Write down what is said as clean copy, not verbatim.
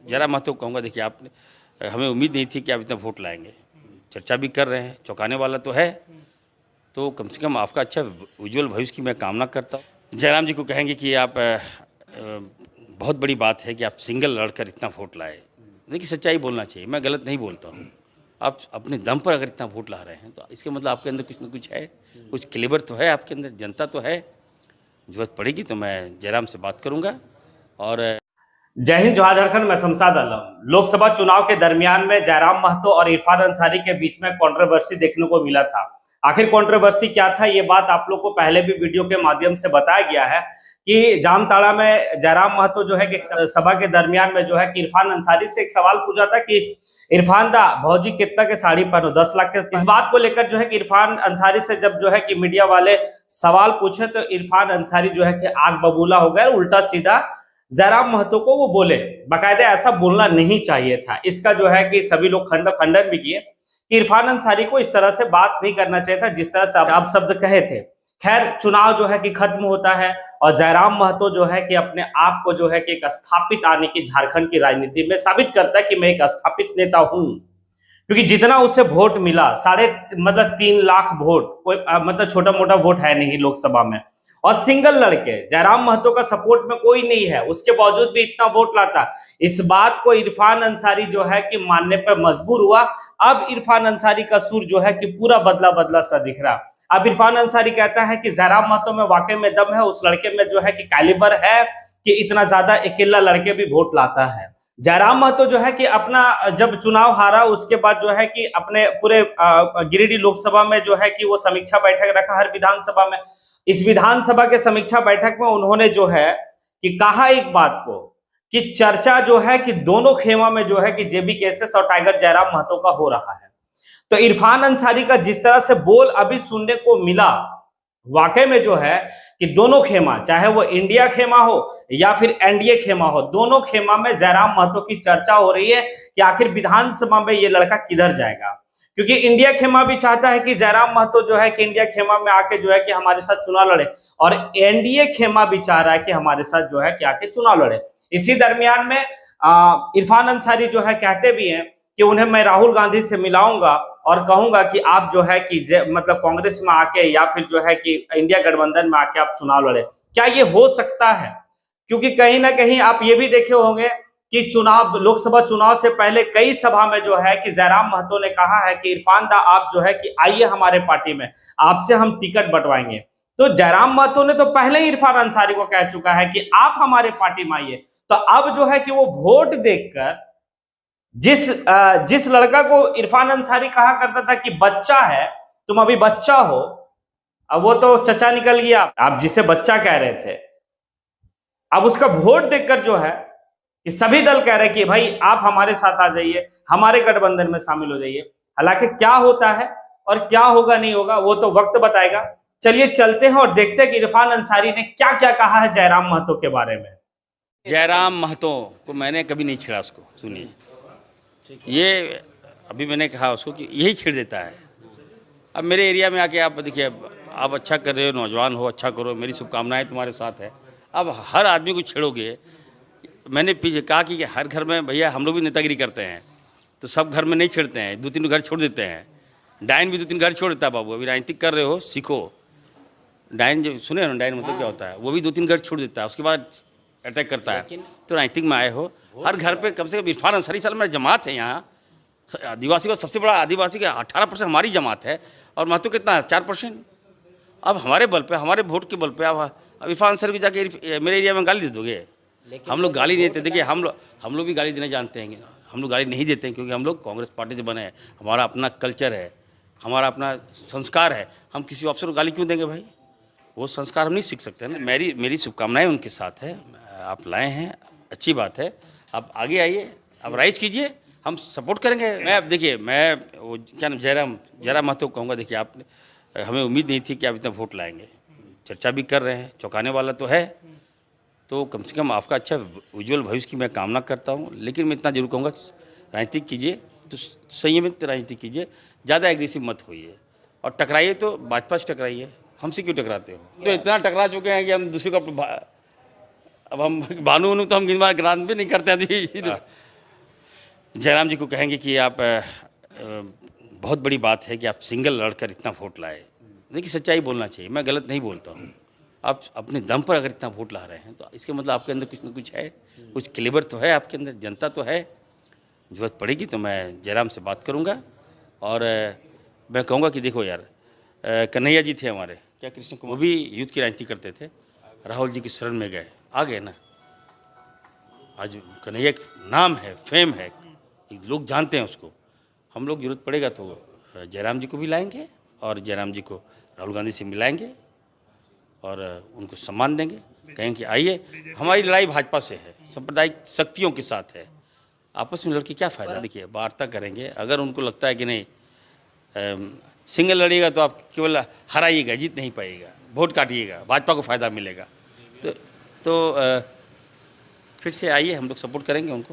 जयराम महतो को कहूँगा, देखिए आपने, हमें उम्मीद नहीं थी कि आप इतना वोट लाएंगे। चर्चा भी कर रहे हैं, चौंकाने वाला तो है, तो कम से कम आपका अच्छा उज्जवल भविष्य की मैं कामना करता हूँ। जयराम जी को कहेंगे कि आप बहुत बड़ी बात है कि आप सिंगल लड़कर इतना वोट लाए। देखिए सच्चाई बोलना चाहिए, मैं गलत नहीं बोलता हूँ। आप अपने दम पर अगर इतना वोट ला रहे हैं तो इसके मतलब आपके अंदर कुछ न कुछ है, कुछ क्लेवर तो है आपके अंदर, जनता तो है। जरूरत पड़ेगी तो मैं जयराम से बात करूँगा। और जय हिंद, जोहार झारखंड। मैं शमशाद आलम। लोकसभा चुनाव के दरमियान में जयराम महतो और इरफान अंसारी के बीच में कंट्रोवर्सी देखने को मिला था। आखिर कंट्रोवर्सी क्या था, ये बात आप लोग को पहले भी वीडियो के माध्यम से बताया गया है कि जामताड़ा में जयराम महतो जो है कि सभा के दरमियान में जो है कि इरफान अंसारी से एक सवाल पूछा था कि इरफान दा भौजी कितना के साड़ी पहनो, 10 लाख के। इस बात को लेकर जो है कि इरफान अंसारी से जब जो है कि मीडिया वाले सवाल पूछे तो इरफान अंसारी जो है कि आग बबूला हो गया, उल्टा सीधा जयराम महतो को वो बोले। बाकायदा ऐसा बोलना नहीं चाहिए था। इसका जो है कि सभी लोग खंडन भी किए कि इरफान अंसारी को इस तरह से बात नहीं करना चाहिए था जिस तरह से आप शब्द कहे थे। खैर, चुनाव जो है कि खत्म होता है और जयराम महतो जो है कि अपने आप को जो है कि एक स्थापित आने की झारखंड की राजनीति में साबित करता है कि मैं एक स्थापित नेता हूं, क्योंकि जितना उसे वोट मिला, 3.5 लाख वोट, कोई मतलब छोटा मोटा वोट है नहीं लोकसभा में, और सिंगल लड़के जयराम महतो का सपोर्ट में कोई नहीं है, उसके बावजूद भी इतना वोट लाता। इस बात को इरफान अंसारी जो है कि मानने पर मजबूर हुआ। अब इरफान अंसारी का सुर जो है कि पूरा बदला बदला सा दिख रहा। अब इरफान अंसारी कहता है कि जयराम महतो में वाकई में दम है, उस लड़के में जो है कि कैलिबर है कि इतना ज्यादा अकेला लड़के भी वोट लाता है। जयराम महतो जो है कि अपना जब चुनाव हारा उसके बाद जो है कि अपने पूरे गिरिडीह लोकसभा में जो है कि वो समीक्षा बैठक रखा हर विधानसभा में। इस विधानसभा के समीक्षा बैठक में उन्होंने जो है कि कहा एक बात को कि चर्चा जो है कि दोनों खेमा में जो है कि जेबी केसेस और टाइगर जयराम महतो का हो रहा है। तो इरफान अंसारी का जिस तरह से बोल अभी सुनने को मिला, वाकई में जो है कि दोनों खेमा, चाहे वो इंडिया खेमा हो या फिर एनडीए खेमा हो, दोनों खेमा में जयराम महतो की चर्चा हो रही है कि आखिर विधानसभा में ये लड़का किधर जाएगा। क्योंकि इंडिया खेमा भी चाहता है कि जयराम महतो जो है कि इंडिया खेमा में आके जो है कि हमारे साथ चुनाव लड़े, और एनडीए खेमा भी चाह रहा है कि हमारे साथ जो है कि आके चुनाव लड़े। इसी दरमियान में इरफान अंसारी जो है कहते भी हैं कि उन्हें मैं राहुल गांधी से मिलाऊंगा और कहूंगा कि आप जो है कि मतलब कांग्रेस में आके या फिर जो है कि इंडिया गठबंधन में आके आप चुनाव लड़े। क्या ये हो सकता है? क्योंकि कहीं ना कहीं आप ये भी देखे होंगे कि चुनाव, लोकसभा चुनाव से पहले कई सभा में जो है कि जयराम महतो ने कहा है कि इरफान दा आप जो है कि आइए हमारे पार्टी में, आपसे हम टिकट बंटवाएंगे। तो जयराम महतो ने तो पहले ही इरफान अंसारी को कह चुका है कि आप हमारे पार्टी में आइए। तो अब जो है कि वो वोट देखकर जिस लड़का को इरफान अंसारी कहा करता था कि बच्चा है, तुम अभी बच्चा हो, अब वो तो चचा निकल गया, आप जिसे बच्चा कह रहे थे। अब उसका वोट देखकर जो है कि सभी दल कह रहे हैं कि भाई आप हमारे साथ आ जाइए, हमारे गठबंधन में शामिल हो जाइए। हालांकि क्या होता है और क्या होगा नहीं होगा वो तो वक्त बताएगा। चलिए चलते हैं और देखते हैं कि इरफान अंसारी ने क्या क्या कहा है जयराम महतो के बारे में। जयराम महतो को मैंने कभी नहीं छेड़ा उसको, सुनिए, ये अभी मैंने कहा उसको कि यही छेड़ देता है। अब मेरे एरिया में आके आप देखिए, आप अच्छा कर रहे हो, नौजवान हो, अच्छा करो, मेरी शुभकामनाएं तुम्हारे साथ है। अब हर आदमी को छेड़ोगे। मैंने पीछे कहा कि हर घर में भैया हम लोग भी नेतागिरी करते हैं, तो सब घर में नहीं छेड़ते हैं, 2-3 घर छोड़ देते हैं। डायन भी 2-3 घर छोड़ देता है। बाबू अभी राजनीतिक कर रहे हो, सीखो। डायन जो सुने ना, डायन मतलब क्या होता है, वो भी 2-3 घर छोड़ देता है, उसके बाद अटैक करता है। तो राजनीतिक में आए हो, हर घर पे कम से कम इरफान अंसारी साल मेरा जमात है यहाँ। आदिवासी का सबसे बड़ा, आदिवासी का 18% हमारी जमात है, और महतो कितना है, 4%। अब हमारे बल पे, हमारे वोट के बल पे अब इरफान अंसारी को जाके मेरे एरिया में गाली दे दोगे? हम लोग गाली नहीं देते। देखिए हम लोग भी गाली देना जानते हैं, हम लोग गाली नहीं देते हैं, क्योंकि हम लोग कांग्रेस पार्टी से बने हैं। हमारा अपना कल्चर है, हमारा अपना संस्कार है। हम किसी अफसर को गाली क्यों देंगे भाई? वो संस्कार हम नहीं सीख सकते ना। मेरी शुभकामनाएं उनके साथ है। आप लाए हैं, अच्छी बात है। आप आगे आइए, आप राइज कीजिए, हम सपोर्ट करेंगे। मैं देखिए, मैं वो क्या नाम, जयराम महतो को कहूँगा, देखिए आपने, हमें उम्मीद नहीं थी कि आप इतना वोट लाएंगे। चर्चा भी कर रहे हैं, चौंकाने वाला तो है, तो कम से कम आपका अच्छा उज्जवल भविष्य की मैं कामना करता हूँ। लेकिन मैं इतना जरूर कहूँगा, राजनीति कीजिए तो संयमित राजनीति कीजिए, ज़्यादा एग्रेसिव मत होइए, और टकराइए तो भाजपा से टकराइए। हमसे क्यों टकराते हो? तो इतना टकरा चुके हैं कि हम दूसरे को, अब हम बानू तो हम गिनवा ग्रांत भी नहीं करते हैं। जयराम जी को कहेंगे कि आप बहुत बड़ी बात है कि आप सिंगल लड़कर इतना वोट लाए। देखिए सच्चाई बोलना चाहिए, मैं गलत नहीं बोलता हूँ। आप अपने दम पर अगर इतना वोट ला रहे हैं तो इसके मतलब आपके अंदर कुछ न कुछ है, कुछ क्लेवर तो है आपके अंदर, जनता तो है। ज़रूरत पड़ेगी तो मैं जयराम से बात करूँगा और मैं कहूँगा कि देखो यार, कन्हैया जी थे हमारे, क्या कृष्ण कुमार, वो भी यूथ की राजनीति करते थे, राहुल जी की शरण में गए, आ गए ना। आज कन्हैया एक नाम है, फेम है, लोग जानते हैं उसको। हम लोग जरूरत पड़ेगा तो जयराम जी को भी लाएंगे और जयराम जी को राहुल गांधी से मिलाएंगे और उनको सम्मान देंगे, कहेंगे कि आइए, हमारी लड़ाई भाजपा से है, सांप्रदायिक शक्तियों के साथ है, आपस में लड़के क्या फ़ायदा। देखिए वार्ता करेंगे, अगर उनको लगता है कि नहीं सिंगल लड़िएगा तो आप केवल हराइएगा, जीत नहीं पाइएगा, वोट काटिएगा, भाजपा को फ़ायदा मिलेगा, तो फिर से आइए, हम लोग सपोर्ट करेंगे उनको।